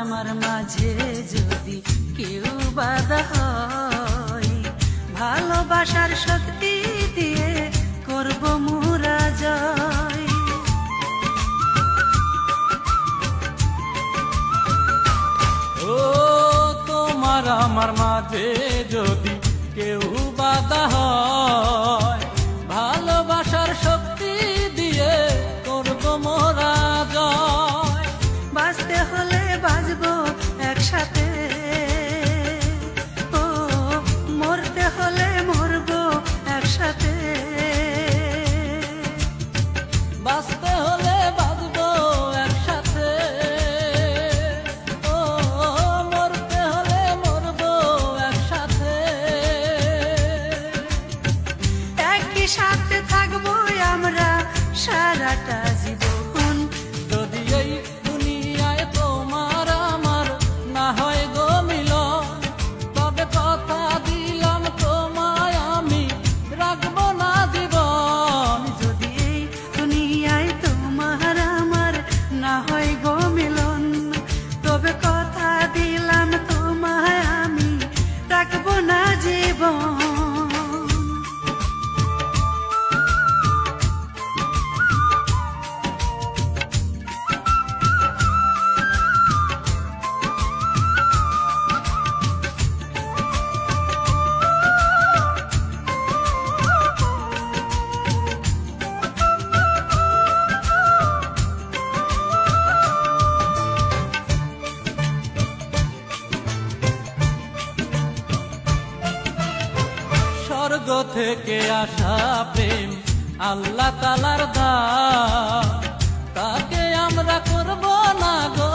আমার মাঝে যদি কেউ বাধা হয়, ভালোবাসার শক্তি দিয়ে করব মোরা জয়। ও তোমার আমার মাঝে যদি কেউ বাধা হয়, ভালোবাসার শক্তি দিয়ে করব মোরা জয়। বাঁচতে হলে বাঁচবো একসাথে, ও মরতে হলে মরবো একসাথে। বাঁচতে হলে বাঁচবো একসাথে, ও মরতে হলে মরবো একসাথে। একই সাথে থাকবো আমরা সারাটা জীবন। যদি এই দুনিয়ায় তোমার আমার না হয় গো মিলন, তবে কথা দিলাম তোমায় আমি রাখবো না জীবন। যদি এই দুনিয়ায় তোমার আমার না হয় গো মিলন, তবে কথা দিলাম তোমায় আমি রাখবো না জীবন। স্বর্গ থেকে আসা প্রেম আল্লাহ তাআলার দান, তাকে আমরা করব না গো